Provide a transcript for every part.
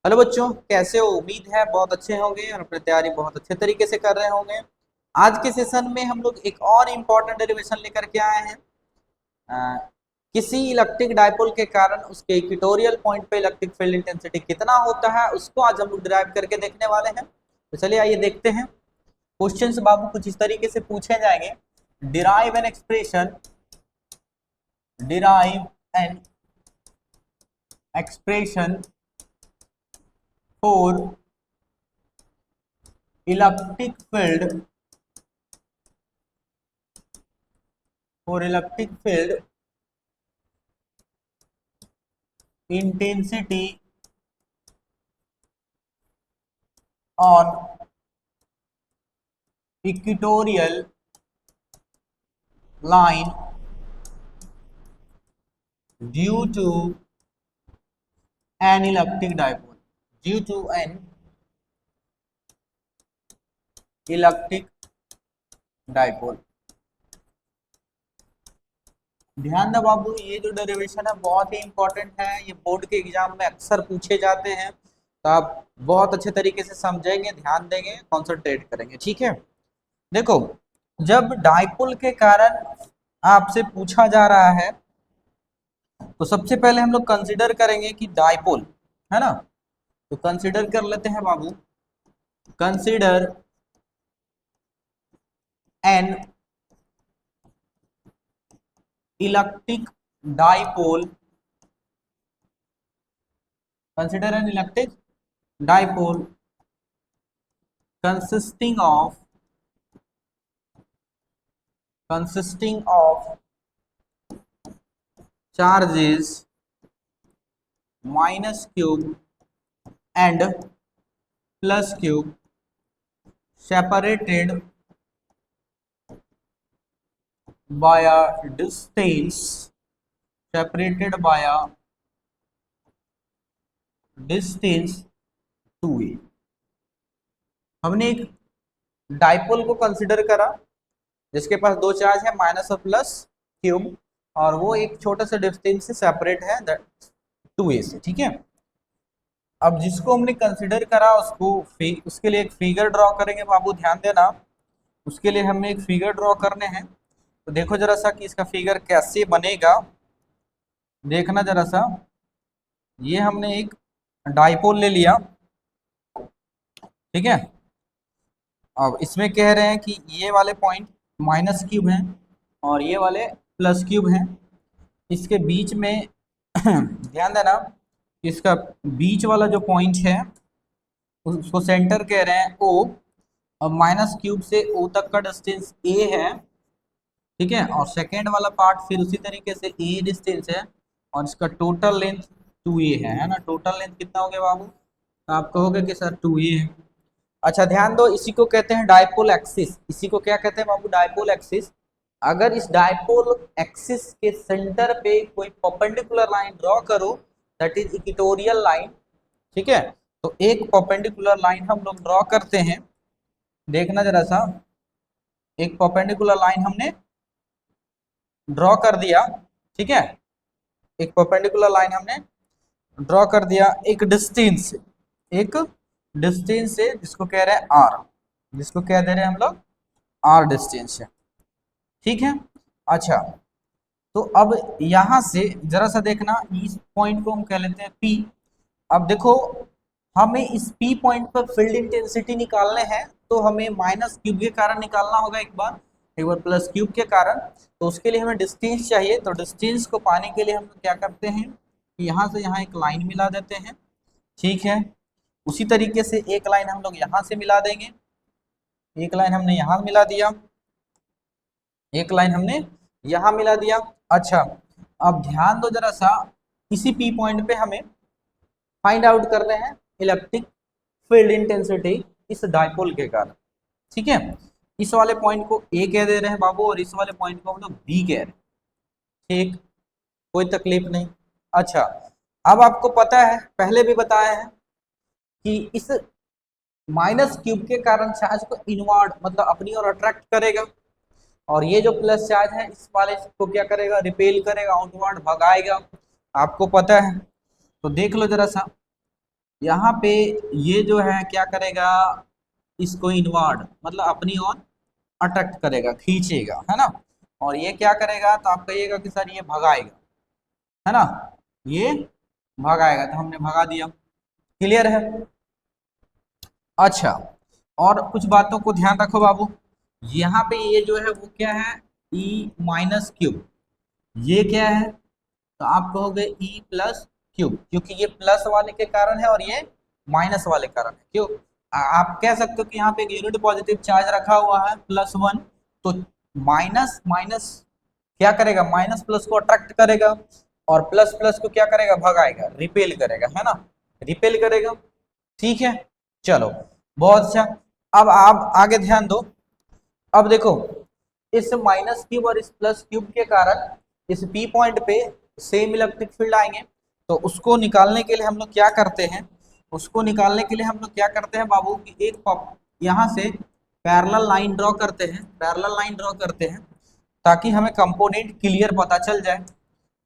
Hello बच्चों, कैसे हो? उम्मीद है बहुत अच्छे होंगे और अपनी तैयारी बहुत अच्छे तरीके से कर रहे होंगे। आज के सेशन में हम लोग एक और इम्पोर्टेंट डेरिवेशन लेकर के आए हैं। अ, किसी इलेक्ट्रिक डायपोल के कारण उसके इक्वेटोरियल पॉइंट पे इलेक्ट्रिक फील्ड इंटेंसिटी कितना होता है, उसको आज हम लोग डिराइव करके देखने वाले हैं। तो चलिए आइए देखते हैं। क्वेश्चन बाबू कुछ इस तरीके से पूछे जाएंगे। Derive an expression, derive an expression for electric field, intensity on equatorial line due to an electric dipole, due to an electric dipole। ध्यान दो बाबू, ये जो डेरिवेशन है बहुत ही इंपॉर्टेंट है। ये बोर्ड के एग्जाम में अक्सर पूछे जाते हैं, तो आप बहुत अच्छे तरीके से समझेंगे, ध्यान देंगे, कॉन्सेंट्रेट करेंगे। ठीक है, देखो, जब डाइपोल के कारण आपसे पूछा जा रहा है तो सबसे पहले हम लोग कंसीडर करेंगे कि डाइपोल है ना। तो कंसीडर कर लेते हैं बाबू, consider an electric dipole, consider an electric dipole consisting of charges minus cube and plus cube separated by a distance, separated by a distance 2a। हमने एक डाइपोल को कंसीडर करा जिसके पास दो चार्ज है, माइनस और प्लस क्यूब, और वो एक छोटा सा डिस्टेंस से सेपरेट है 2a से। ठीक है, अब जिसको हमने कंसीडर करा उसके लिए एक फिगर ड्रॉ करेंगे बाबू, ध्यान देना। उसके लिए हमें एक फिगर ड्रॉ करने हैं। तो देखो जरा सा कि इसका फिगर कैसे बनेगा, देखना जरा सा। ये हमने एक डाइपोल ले लिया, ठीक है। अब इसमें कह रहे हैं कि ये वाले पॉइंट माइनस क्यूब हैं और ये वाले प्लस क्यूब हैं। इसके बीच में ध्यान देना, इसका बीच वाला जो पॉइंट है उसको सेंटर कह रहे हैं ओ, और माइनस क्यूब से ओ तक का डिस्टेंस ए है, ठीक है। और सेकेंड वाला पार्ट फिर उसी तरीके से ए डिस्टेंस है, और इसका टोटल लेंथ 2a है ना। टोटल लेंथ कितना हो गया बाबू? तो आप कहोगे कि सर 2a है। अच्छा ध्यान दो, इसी को कहते हैं डाइपोल एक्सिस। इसी को क्या कहते हैं बाबू? Dipole axis. अगर इस डाइपोल एक्सिस के सेंटर पे कोई परपेंडिकुलर लाइन ड्रॉ करो, दैट इज इक्वेटोरियल लाइन, ठीक है। तो एक परपेंडिकुलर लाइन हम लोग ड्रॉ करते हैं, देखना जरा सा। एक परपेंडिकुलर लाइन हमने ड्रॉ कर दिया, ठीक है। एक परपेंडिकुलर लाइन हमने ड्रॉ कर दिया एक डिस्टेंस से, एक डिस्टेंस से, जिसको कह रहे हैं आर, जिसको कह दे रहे हैं हम लोग आर डिस्टेंस है, ठीक है। अच्छा, तो अब यहां से जरा सा देखना, इस पॉइंट को हम कह लेते हैं पी। अब देखो, हमें इस पी पॉइंट पर फील्ड इंटेंसिटी निकालने हैं, तो हमें माइनस क्यूब के कारण निकालना होगा एक बार प्लस क्यूब के कारण। तो उसके लिए हमें डिस्टेंस चाहिए। तो डिस्टेंस को पाने के लिए हम क्या करते हैं कि यहाँ से यहाँ एक लाइन मिला देते हैं, ठीक है। उसी तरीके से एक लाइन हम लोग यहाँ से मिला देंगे, एक लाइन हमने यहाँ मिला दिया, एक लाइन हमने यहाँ मिला दिया। अच्छा, अब ध्यान दो जरा सा, इसी पी पॉइंट पे हमें फाइंड आउट कर रहे हैं इलेक्ट्रिक फील्ड इंटेंसिटी इस डाइपोल के कारण, ठीक है। इस वाले पॉइंट को ए कह दे रहे हैं बाबू, और इस वाले पॉइंट को हम लोग बी कह रहे हैं, ठीक, कोई तकलीफ नहीं। अच्छा, अब आपको पता है, पहले भी बताया है कि इस माइनस क्यूब के कारण चार्ज को इनवर्ड मतलब अपनी ओर अट्रैक्ट करेगा, और ये जो प्लस चार्ज है इस वाले को क्या करेगा? रिपेल करेगा, आउटवर्ड भगाएगा, आपको पता है। तो देख लो जरा सा, यहाँ पे ये जो है क्या करेगा, इसको इनवर्ड मतलब अपनी ओर अट्रैक्ट करेगा, खींचेगा, है ना। और ये क्या करेगा, तो आप कहिएगा कि सर ये भगाएगा, है ना, ये भगाएगा, तो हमने भगा दिया। क्लियर है। अच्छा, और कुछ बातों को ध्यान रखो बाबू। यहाँ पे ये जो है वो क्या है, ई माइनस क्यूब, ये क्या है, तो आप कहोगे ई प्लस क्यूब, क्योंकि ये प्लस वाले के कारण है और ये माइनस वाले कारण है। क्यों, आप कह सकते हो कि यहाँ पे एक यूनिट पॉजिटिव चार्ज रखा हुआ है +1, तो माइनस माइनस क्या करेगा, माइनस प्लस को अट्रैक्ट करेगा, और प्लस प्लस को क्या करेगा, भगाएगा, रिपेल करेगा, है ना, रिपेल करेगा। ठीक है, चलो, बहुत अच्छा। अब आप आगे ध्यान दो। अब देखो, इस माइनस क्यूब और इस प्लस क्यूब के कारण इस पी पॉइंट पे सेम इलेक्ट्रिक फील्ड आएंगे। तो उसको निकालने के लिए हम लोग क्या करते हैं, उसको निकालने के लिए हम लोग क्या करते हैं बाबू कि एक यहाँ से पैरेलल लाइन ड्रॉ करते हैं, पैरेलल लाइन ड्रॉ करते हैं, ताकि हमें कंपोनेंट क्लियर पता चल जाए,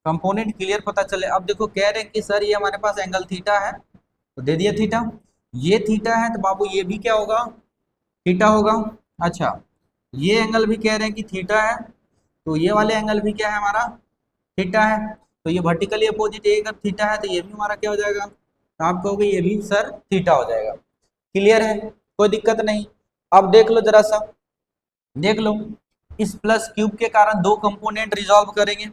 कंपोनेंट क्लियर पता चले। अब देखो कह रहे हैं कि सर ये हमारे पास एंगल थीटा है, तो दे दिया थीटा, ये थीटा है, तो बाबू ये भी क्या होगा, थीटा होगा। अच्छा, ये एंगल भी कह रहे हैं कि थीटा है, तो ये वाले एंगल भी क्या है हमारा, थीटा है। तो ये वर्टिकली अपोजिट है, अगर थीटा है तो ये भी हमारा क्या हो जाएगा, तो आप कहोगे ये भी सर थीटा हो जाएगा। क्लियर है, कोई दिक्कत नहीं। अब देख लो जरा सा, देख लो, इस प्लस क्यूब के कारण दो कंपोनेंट रिजॉल्व करेंगे,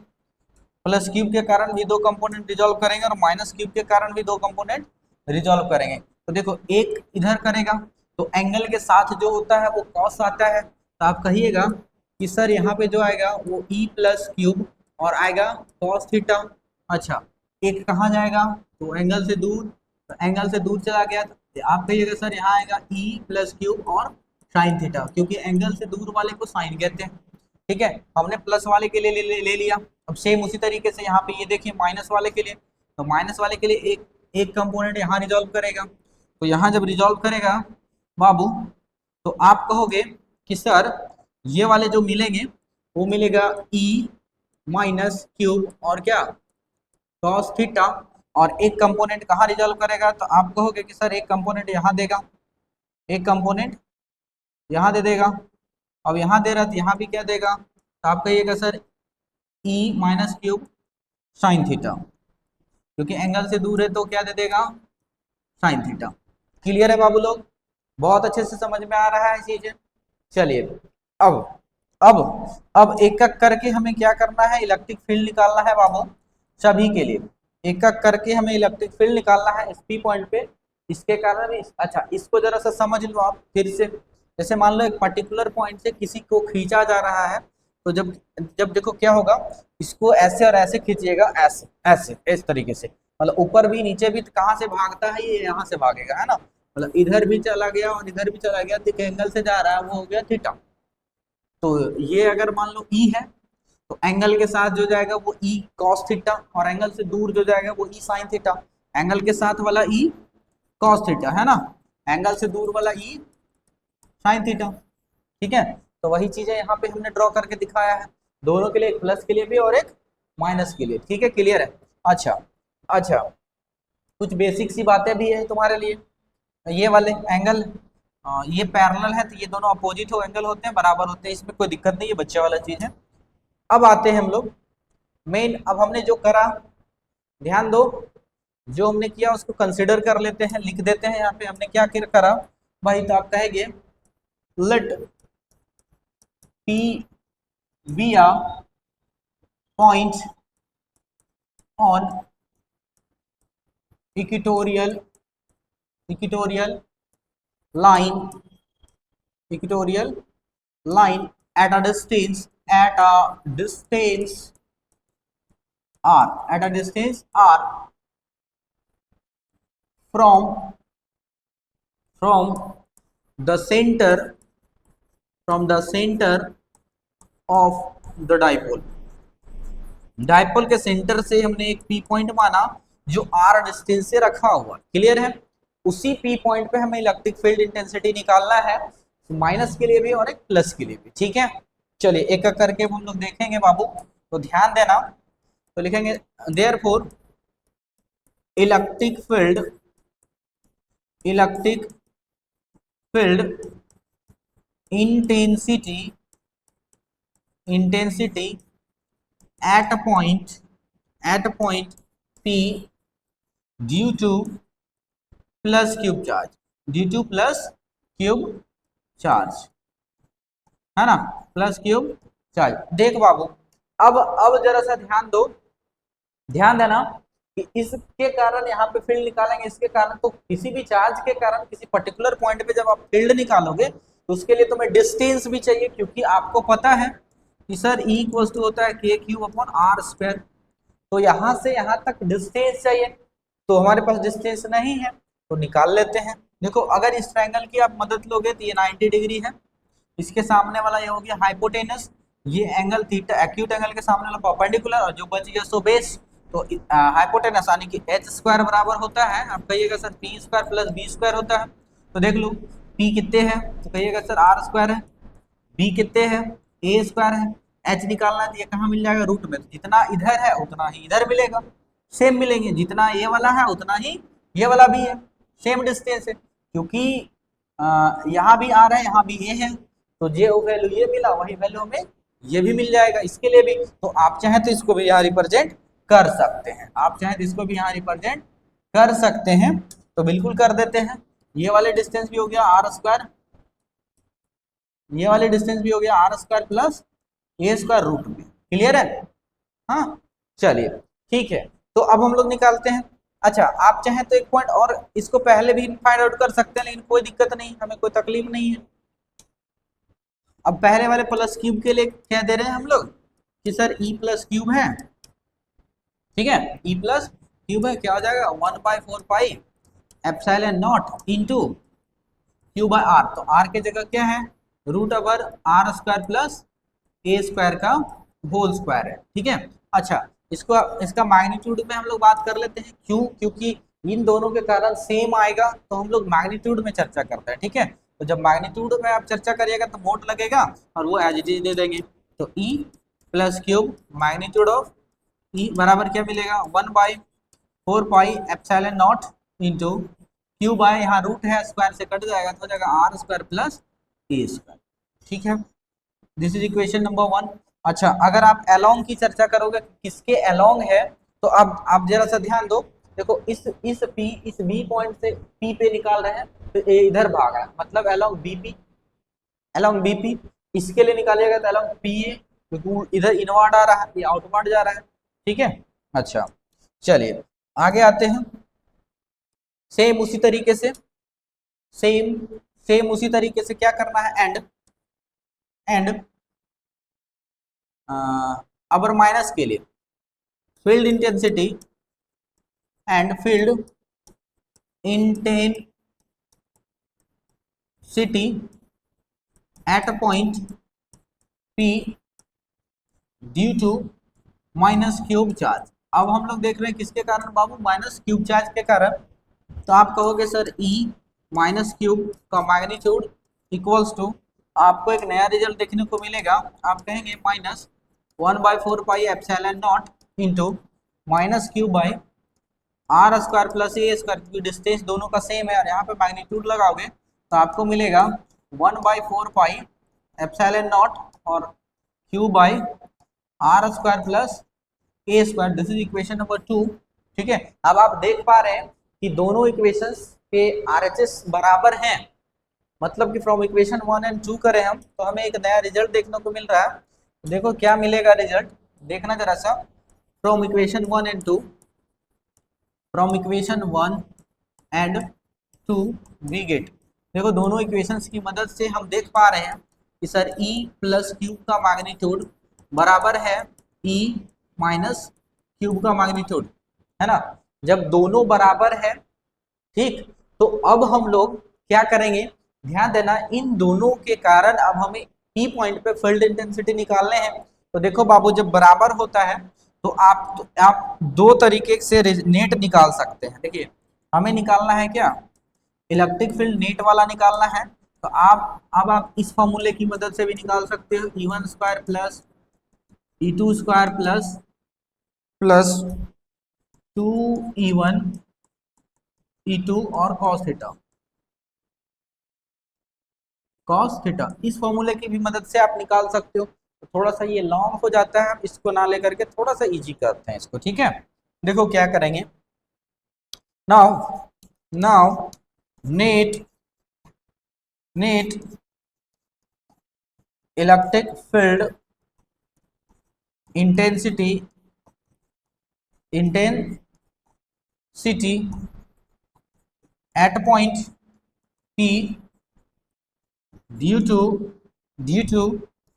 प्लस क्यूब के कारण भी दो कंपोनेंट रिजॉल्व करेंगे और माइनस क्यूब के कारण भी दो कंपोनेंट रिजॉल्व करेंगे। तो देखो एक इधर करेगा, तो एंगल के साथ जो होता है वो कॉस आता है, तो आप कहिएगा कि सर यहाँ पे जो आएगा वो ई प्लस क्यूब और आएगा कॉस थीटा। अच्छा, एक कहाँ जाएगा, तो एंगल से दूर, तो एंगल से दूर चला गया, तो आप कहिएगा सर यहाँ आएगा ई प्लस क्यूब और साइन थीटा, क्योंकि एंगल से दूर वाले को साइन कहते हैं। ठीक है, हमने प्लस वाले के लिए ले लिया। अब सेम उसी तरीके से यहाँ पे ये देखिए माइनस वाले के लिए, तो माइनस वाले के लिए एक एक कंपोनेंट यहाँ रिजॉल्व करेगा, तो यहाँ जब रिजॉल्व करेगा बाबू, तो आप कहोगे कि सर ये वाले जो मिलेंगे वो मिलेगा ई माइनस क्यूब और क्या, कॉस थीटा, और एक कंपोनेंट कहाँ रिजॉल्व करेगा, तो आप कहोगे कि सर एक कंपोनेंट यहाँ देगा, एक कंपोनेंट यहाँ दे देगा। अब यहाँ दे रहा तो यहाँ भी क्या देगा, तो आप कहिएगा sir E minus cube sine theta, क्योंकि एंगल से दूर है तो क्या दे देगा, साइन थीटा। क्लियर है बाबू लोग, बहुत अच्छे से समझ में आ रहा है चीजें। चलिए, अब अब अब एक एक करके हमें क्या करना है, इलेक्ट्रिक फील्ड निकालना है बाबू सभी के लिए। एक एक करके हमें इलेक्ट्रिक फील्ड निकालना है इस पी पॉइंट पे, इसके कारण अच्छा इसको जरा सा समझ लो आप फिर से। जैसे मान लो एक पर्टिकुलर पॉइंट से किसी को खींचा जा रहा है, तो जब जब देखो क्या होगा, इसको ऐसे और ऐसे खींचिएगा, ऐसे ऐसे इस तरीके से, मतलब ऊपर भी नीचे भी, कहाँ से भागता है, ये यहाँ से भागेगा, है ना, मतलब इधर भी चला गया और इधर भी चला गया, तो एंगल से जा रहा है, वो हो गया थीटा। तो ये अगर मान लो ई है, तो एंगल के साथ जो जाएगा वो ई कॉस थीटा, और एंगल से दूर जो जाएगा वो ई साइन थीटा। एंगल के साथ वाला ई कॉस थीटा, है ना, एंगल से दूर वाला ई साइन थीटा। ठीक है, तो वही चीजें यहाँ पे हमने ड्रॉ करके दिखाया है, दोनों के लिए, एक प्लस के लिए भी और एक माइनस के लिए। ठीक है, क्लियर है। अच्छा, अच्छा, कुछ बेसिक सी बातें भी है तुम्हारे लिए। ये वाले एंगल, ये पैरेलल है, तो ये दोनों अपोजिट हो एंगल होते हैं, बराबर होते हैं, इसमें कोई दिक्कत नहीं है, बच्चे वाला चीज है। अब आते हैं हम लोग मेन, अब हमने जो करा, ध्यान दो, जो हमने किया उसको कंसिडर कर लेते हैं, लिख देते हैं यहाँ पे हमने क्या करा भाई। तो आप कहेंगे let P be a point on equatorial equatorial line, equatorial line at a distance r from from the center of the dipole। Dipole के सेंटर से हमने एक पी पॉइंट माना जो आर डिस्टेंस से रखा हुआ। क्लियर है, उसी पी पॉइंट पे हमें इलेक्ट्रिक फील्ड इंटेंसिटी निकालना है, माइनस के लिए भी और एक प्लस के लिए भी। ठीक है, चलिए एक एक करके हम लोग देखेंगे बाबू, तो ध्यान देना। तो लिखेंगे therefore electric field electric field intensity at a point P due to plus cube charge, due to plus cube charge, है ना, प्लस क्यूब चार्ज। देख बाबू, अब जरा सा ध्यान दो, ध्यान देना कि इसके कारण यहाँ पे फील्ड निकालेंगे, इसके कारण, तो किसी भी चार्ज के कारण किसी पर्टिकुलर पॉइंट पे जब आप फील्ड निकालोगे तो उसके लिए तुम्हें डिस्टेंस भी चाहिए, क्योंकि आपको पता है कि सर E इक्वल टू होता है के क्यूब अपॉन आर स्क्वायर, तो यहाँ से यहाँ तक डिस्टेंस चाहिए, तो हमारे पास डिस्टेंस नहीं है तो निकाल लेते हैं। देखो अगर इस ट्रायंगल की आप मदद लोगे तो ये 90 डिग्री है, इसके सामने वाला ये हो गया हाइपोटेनस, ये एंगल थीटा एक्यूट एंगल के सामने वाला परपेंडिकुलर, और जो बच गया सो बेस, तो हाइपोटेनस यानी कि एच स्क्वायर बराबर होता है, आप कहिएगा sir P square plus B square होता है, तो देख लो पी कितने हैं तो कहिएगा सर आर स्क्वायर है, बी कितने हैं ए स्क्वायर है, एच निकालना है तो ये कहाँ मिल जाएगा रूट में, तो जितना इधर है उतना ही इधर मिलेगा, सेम मिलेंगे, जितना ये वाला है उतना ही ये वाला भी है, सेम डिस्टेंस है, क्योंकि यहाँ भी आ रहा है यहाँ भी ये है, तो जे वैल्यू ये मिला वही वैल्यू हमें ये भी मिल जाएगा, इसके लिए भी तो आप चाहें तो इसको भी यहाँ रिप्रेजेंट कर सकते हैं, आप चाहें तो इसको भी यहाँ रिप्रेजेंट कर सकते हैं, तो बिल्कुल कर देते हैं। ये वाले डिस्टेंस भी हो गया आर स्क्वायर, ये वाले डिस्टेंस भी हो गया R square plus A square root में, क्लियर है, हाँ चलिए ठीक है, तो अब हम लोग निकालते हैं। अच्छा आप चाहें तो एक पॉइंट और इसको पहले भी फाइंड आउट कर सकते हैं, लेकिन कोई दिक्कत नहीं, हमें कोई तकलीफ नहीं है। अब पहले वाले प्लस क्यूब के लिए क्या दे रहे हैं हम लोग कि सर ई प्लस क्यूब है, ठीक है, ई प्लस क्यूब है, क्या हो जाएगा 1/4 pi epsilon naught into Q by R, तो आर के जगह क्या है root over R square plus A square का होल स्क्वायर है, ठीक है। अच्छा इसको इसका मैग्नीट्यूड में हम लोग बात कर लेते हैं, क्यों, क्योंकि इन दोनों के कारण सेम आएगा तो हम लोग मैग्नीट्यूड में चर्चा करते हैं, ठीक है, तो जब मैग्नीट्यूड में आप चर्चा करिएगा तो मोट लगेगा और वो एज इट इज दे देंगे, तो E plus cube magnitude of E बराबर क्या मिलेगा 1/4 pi epsilon naught into Q by, यहाँ रूट है स्क्वायर से कट जाएगा तो हो जाएगा R square plus A square, ठीक है, दिस इज इक्वेशन नंबर 1। अच्छा अगर आप एलोंग की चर्चा करोगे किसके एलोंग है, तो अब आप जरा सा ध्यान दो, देखो इस बी पॉइंट से पी पे निकाल रहे हैं तो ए इधर भाग रहा है, मतलब एलोंग बीपी, एलोंग बीपी, इसके लिए निकालिएगा तो एलोंग पी ए, क्योंकि इधर इनवर्ड आ रहा है ये आउटवर्ड जा रहा है, ठीक है। अच्छा चलिए आगे आते हैं, सेम उसी तरीके से सेम उसी तरीके से क्या करना है, एंड अबर माइनस के लिए field intensity and field intensity at a point P due to minus cube charge. अब हम लोग देख रहे हैं किसके कारण बाबू, माइनस क्यूब चार्ज के कारण, तो आप कहोगे सर E माइनस क्यूब का मैग्नीट्यूड इक्वल्स टू, आपको एक नया रिजल्ट देखने को मिलेगा, आप कहेंगे minus 1/4 pi epsilon naught into minus cube by R square plus A square, क्योंकि डिस्टेंस दोनों का सेम है और यहाँ पे मैग्नीट्यूड लगाओगे तो आपको मिलेगा 1/4 पाई एप्सिलॉन नॉट और cube by R square plus A square, this is equation number 2, ठीक है। अब आप देख पा रहे हैं कि दोनों इक्वेशंस के RHS बराबर हैं, मतलब कि फ्रॉम इक्वेशन 1 एंड 2 करें हम तो हमें एक नया रिजल्ट देखने को मिल रहा है, देखो क्या मिलेगा रिजल्ट, देखना जरा सा, from equation 1 and 2, from equation 1 and 2 we get, देखो दोनों इक्वेशंस की मदद से हम देख पा रहे हैं कि सर E प्लस क्यूब का मैग्नीट्यूड बराबर है E माइनस क्यूब का मैग्नीट्यूड, है ना, जब दोनों बराबर है, ठीक, तो अब हम लोग क्या करेंगे, ध्यान देना, इन दोनों के कारण अब हमें P पॉइंट पे फील्ड इंटेंसिटी निकालने हैं, तो देखो बाबू जब बराबर होता है तो आप दो तरीके से नेट निकाल सकते हैं, देखिए हमें निकालना है क्या, इलेक्ट्रिक फील्ड नेट वाला निकालना है, तो आप इस फॉर्मूले की मदद से भी निकाल सकते हो, E1 square plus E2 square plus 2E1 E2 और cos थीटा, कॉस थीटा, इस फॉर्मूले की भी मदद से आप निकाल सकते हो। तो थोड़ा सा ये लॉन्ग हो जाता है, आप इसको ना लेकर के थोड़ा सा इजी करते हैं इसको, ठीक है। देखो क्या करेंगे, now now net net electric field intensity at point P due to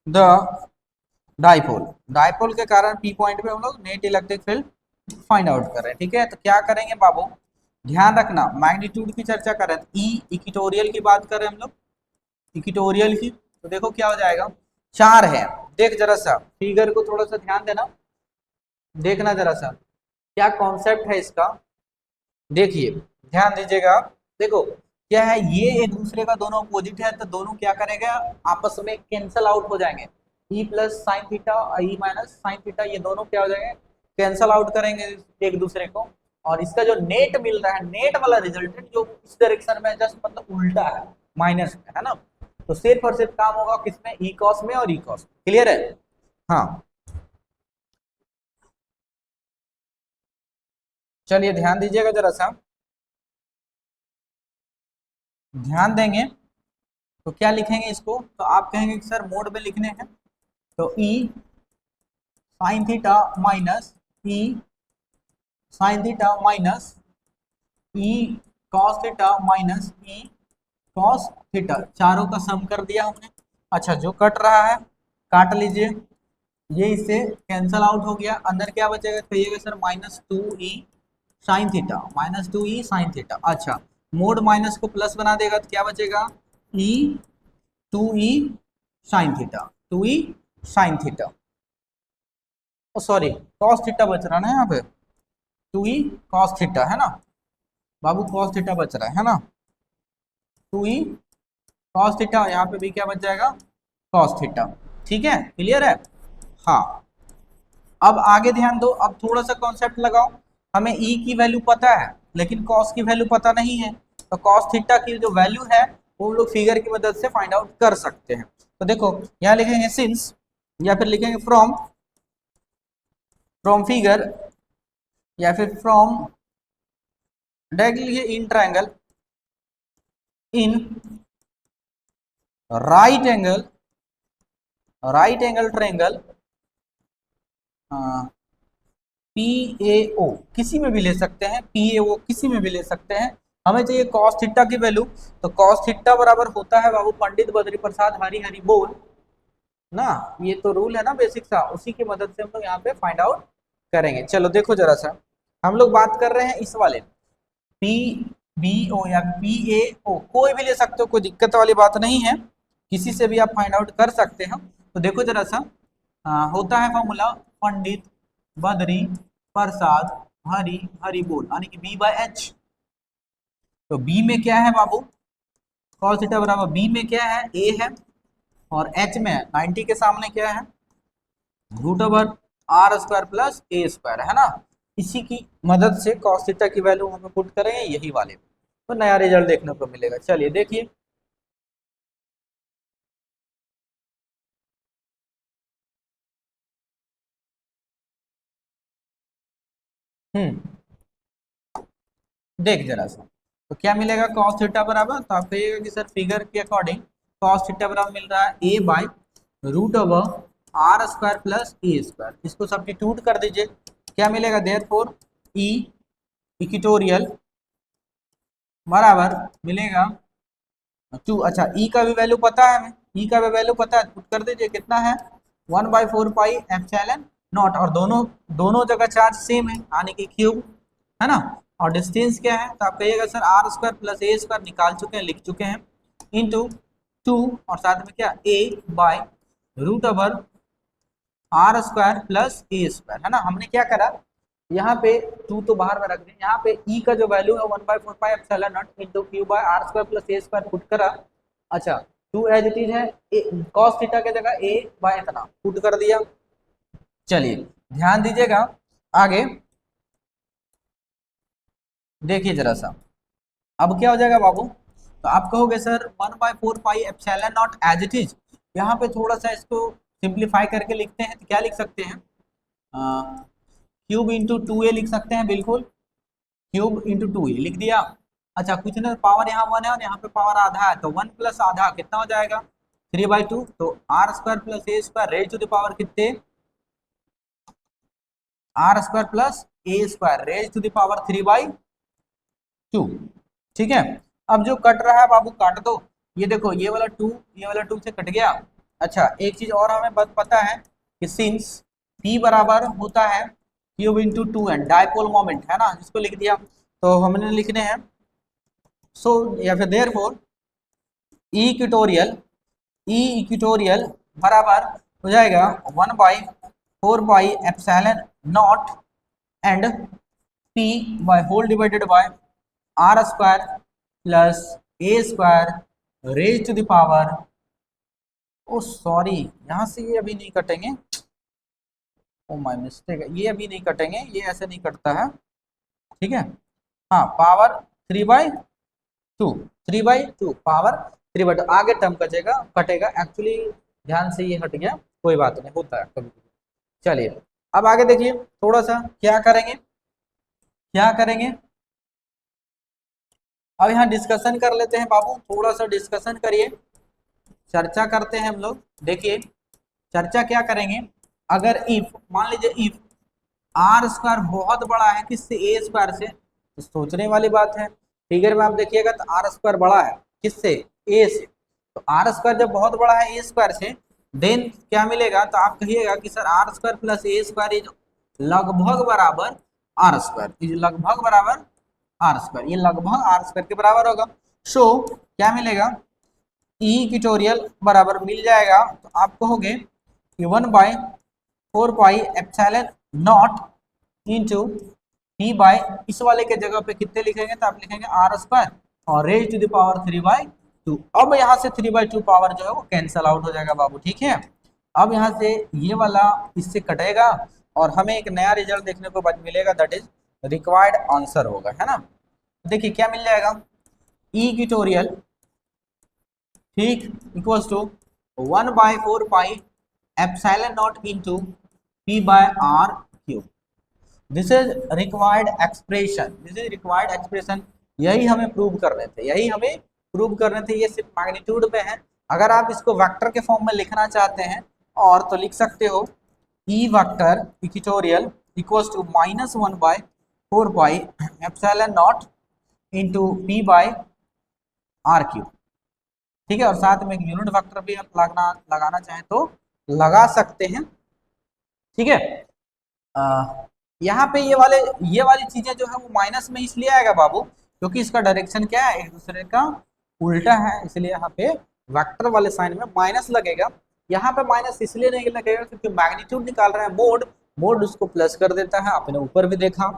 the dipole, dipole के कारण P पॉइंट पे हम लोग net electric field find out कर रहे हैं, ठीक है। तो क्या करेंगे बाबू, ध्यान रखना मैग्नीट्यूड की चर्चा कर रहे हैं, ई इक्वेटोरियल की बात कर रहे हैं हम लोग, इक्वेटोरियल की। तो देखो क्या हो जाएगा, 4 है। देख जरा सा फिगर को थोड़ा सा ध्यान देना, देखना जरा सा क्या कॉन्सेप्ट है इसका, देखिए ध्यान दीजिएगा। देखो क्या है, ये एक दूसरे का दोनों अपोजिट है, तो दोनों क्या करेगा, आपस में कैंसल आउट हो जाएंगे। ई प्लस साइन थीटा और ई माइनस साइन थीटा, ये दोनों क्या हो जाएंगे, कैंसल आउट करेंगे एक दूसरे को। और इसका जो नेट मिल रहा है, नेट वाला रिजल्टेंट जो इस डायरेक्शन में जस्ट मतलब उल्टा है, माइनस में है ना। तो सिर्फ और सिर्फ काम होगा किसमें, ई कॉस में और ई कॉस। क्लियर है, हाँ। चलिए ध्यान दीजिएगा जरा सा, ध्यान देंगे तो क्या लिखेंगे इसको, तो आप कहेंगे कि सर मोड में लिखने हैं, तो E sine theta minus E sine theta minus E cos theta minus E cos theta, चारों का सम कर दिया हमने। अच्छा जो कट रहा है काट लीजिए, ये इससे कैंसल आउट हो गया, अंदर क्या बचेगा कहिएगा sir, -2e sine theta, -2e sine theta. अच्छा मोड माइनस को प्लस बना देगा तो क्या बचेगा, E 2e sine theta, 2e sine theta, oh sorry cos theta बच रहा ना यहाँ पे, 2e कॉस थीटा है ना बाबू, कॉस थीटा बच रहा है ना, 2e कॉस थीटा, यहाँ पे भी क्या बच जाएगा, कॉस थीटा। ठीक है, क्लियर है, हाँ। अब आगे ध्यान दो, अब थोड़ा सा कॉन्सेप्ट लगाओ, हमें ई की वैल्यू पता है लेकिन कॉस की वैल्यू पता नहीं है, तो कॉस थीटा की जो वैल्यू है वो हम लोग फिगर की मदद से फाइंड आउट कर सकते हैं। तो देखो यहाँ लिखेंगे सिंस, या फिर लिखेंगे फ्रॉम फ्रॉम फिगर, या फिर फ्रॉम, डायरेक्टली लिखिए in triangle, in right angle triangle P A O, किसी में भी ले सकते हैं, पी ए ओ किसी में भी ले सकते हैं। हमें चाहिए कॉस थीटा की वैल्यू, तो कॉस थीटा बराबर होता है बाबू पंडित बद्री प्रसाद हरी हरी बोल ना, ये तो रूल है ना बेसिक सा, उसी की मदद से हम लोग यहाँ पे फाइंड आउट करेंगे। चलो देखो जरा सा, हम लोग बात कर रहे हैं इस वाले पी बी ओ या पी ए ओ, कोई भी ले सकते हो, कोई दिक्कत वाली बात नहीं है, किसी से भी आप फाइंड आउट कर सकते हैं। तो देखो जरा सा, होता है फॉर्मूला पंडित बद्री प्रसाद हरी हरी बोल, यानी कि बी बाय एच। तो बी में क्या है बाबू, कॉस थीटा बराबर बी में क्या है, ए है, और एच में 90 के सामने क्या है, √r² प्लस a² है ना। इसी की मदद से कॉस थीटा की वैल्यू हमें पुट करेंगे यही वाले, तो नया रिजल्ट देखने को मिलेगा। चलिए देखिए, देख जरा सा, तो क्या मिलेगा कॉस थीटा बराबर, तो आप कहिएगा कि सर फिगर के अकॉर्डिंग कॉस थीटा बराबर मिल रहा है a bye √r² plus a², इसको सब्स्टिट्यूट कर दीजिए, क्या मिलेगा, देयरफॉर ई इक्वेटोरियल बराबर मिलेगा 2। अच्छा ई का भी वैल्यू पता है हमें, ई का भी वैल्यू पता है, पुट कर दीजिए, कितना है 1/4 पाई एप्सिलॉन नॉट, और दोनों दोनों जगह चार्ज सेम है यानी कि क्यूब है ना, और डिस्टेंस क्या है, तो आप कहिएगा सर r² प्लस a² निकाल चुके हैं, लिख चुके हैं, इंटू 2, और साथ में क्या a bye √r² plus a² है ना। हमने क्या करा, यहाँ पे 2 तो बाहर में रख दें, यहाँ पे ई का जो वैल्यू है 1/4 pi epsilon naught into Q by r² plus a² put करा। अच्छा 2 एज इट इज है, कॉस थीटा के जगह a बाय इतना पुट कर दिया। चलिए ध्यान दीजिएगा आगे, देखिए जरा सा, अब क्या हो जाएगा बाबू, तो आप कहोगे sir 1/4 pi epsilon naught as it is. यहाँ पे थोड़ा सा इसको सिंप्लीफाई करके लिखते हैं, तो क्या लिख सकते हैं, क्यूब इंटू 2a लिख सकते हैं, बिल्कुल क्यूब इंटू 2a लिख दिया। अच्छा कुछ ना, पावर यहाँ 1 है और यहाँ पे पावर आधा है, तो 1 प्लस आधा कितना हो जाएगा 3/2, तो R square plus A square raise to the power कितने, R square plus A square raise to the power 3/2। ठीक है, अब जो कट रहा है बाबू काट दो, ये देखो ये वाला 2 ये वाला 2 से कट गया। अच्छा एक चीज और हमें बस पता है कि सिंस P बराबर होता है cube into 2 and dipole moment है ना, इसको लिख दिया, तो हमने लिखने हैं सो या फिर देयरफॉर ई इक्वेटोरियल बराबर हो जाएगा 1/4 pi epsilon naught and P by whole divided by R square plus A square raise to the power, oh sorry यहाँ से ये अभी नहीं कटेंगे, ओ माय मिस्टेक, ये अभी नहीं कटेंगे, ये ऐसे नहीं कटता है, ठीक है, हाँ पावर 3/2, 3/2 पावर 3/2 आगे टर्म कटेगा कटेगा एक्चुअली, ध्यान से ये हट गया, कोई बात नहीं, होता है कभी कभी। चलिए अब आगे देखिए, थोड़ा सा क्या करेंगे, क्या करेंगे, अब यहाँ डिस्कशन कर लेते हैं बाबू, थोड़ा सा डिस्कशन करिए, चर्चा करते हैं हम लोग। देखिए चर्चा क्या करेंगे, अगर इफ मान लीजिए इफ आर स्क्वायर बहुत बड़ा है किससे, ए स्क्वायर से, तो सोचने वाली बात है, फिगर में आप देखिएगा तो आर स्क्वायर बड़ा है किससे, ए से, तो आर स्क्वायर जब बहुत बड़ा है ए स्क्वायर से, देन क्या मिलेगा, तो आप कहिएगा कि sir R square plus A square is लगभग बराबर आर स्क्वायर, इज लगभग बराबर आर स्क्वायर, ये लगभग आर स्क्वायर के बराबर होगा। सो क्या मिलेगा, ई इक्वेटोरियल बराबर मिल जाएगा, तो आप कहोगे कि 1/4 pi epsilon naught into P by, इस वाले के जगह पे कितने लिखेंगे, तो आप लिखेंगे आर स्क्वायर और रेज टू द पावर 3/2। अब यहाँ से 3/2 पावर जो है वो कैंसल आउट हो जाएगा बाबू, ठीक है, अब यहाँ से ये वाला इससे कटेगा और हमें एक नया रिजल्ट देखने को मिलेगा, दैट इज रिक्वायर्ड आंसर होगा, है ना। देखिए क्या मिल जाएगा, ई इक्वेटोरियल ठीक equals to 1/4 pi epsilon naught into P by R cube, this is required expression, this is required expression, यही हमें प्रूव कर रहे थे, यही हमें प्रूव कर रहे थे, ये सिर्फ मैग्नीट्यूड में है, अगर आप इसको वेक्टर के फॉर्म में लिखना चाहते हैं और तो लिख सकते हो E vector equatorial equals to -1/4 pi epsilon naught into P by R cube, ठीक है, और साथ में एक यूनिट वेक्टर भी आप लगाना चाहें तो लगा सकते हैं, ठीक है। यहाँ पे ये वाली चीजें जो है वो माइनस में इसलिए आएगा बाबू क्योंकि इसका डायरेक्शन क्या है, एक दूसरे का उल्टा है, इसलिए यहाँ पे वेक्टर वाले साइन में माइनस लगेगा। यहाँ पे माइनस इसलिए नहीं लगेगा क्योंकि मैग्नीट्यूड निकाल रहे हैं, मोड मोड उसको प्लस कर देता है, आपने ऊपर भी देखा,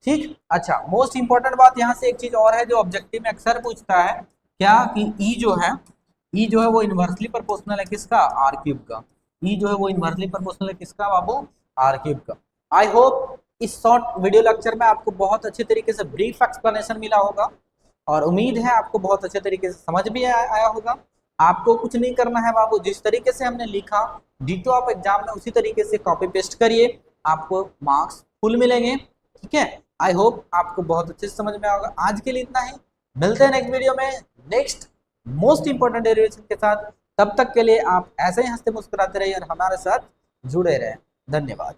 ठीक। अच्छा मोस्ट इंपॉर्टेंट बात यहाँ से एक चीज और है जो ऑब्जेक्टिव में अक्सर पूछता है, क्या कि ई जो है, ई जो है वो इनवर्सली प्रोपोर्शनल है किसका, आर क्यूब का, ई जो है वो इनवर्सली प्रोपोर्शनल है किसका बाबू, आर क्यूब का। आई होप इस शॉर्ट वीडियो लेक्चर में आपको बहुत अच्छे तरीके से ब्रीफ एक्सप्लेनेशन मिला होगा और उम्मीद है आपको बहुत अच्छे तरीके से समझ भी आया होगा। आपको कुछ नहीं करना है बाबू, जिस तरीके से हमने लिखा डिटो आप एग्जाम में उसी तरीके से कॉपी पेस्ट करिए, आपको मार्क्स फुल मिलेंगे, ठीक है। आई होप आपको बहुत अच्छे से समझ में आएगा। आज के लिए इतना ही, मिलते हैं नेक्स्ट वीडियो में नेक्स्ट मोस्ट इंपॉर्टेंट डेरिवेशन के साथ, तब तक के लिए आप ऐसे ही हंसते मुस्कुराते रहिए और हमारे साथ जुड़े रहें, धन्यवाद।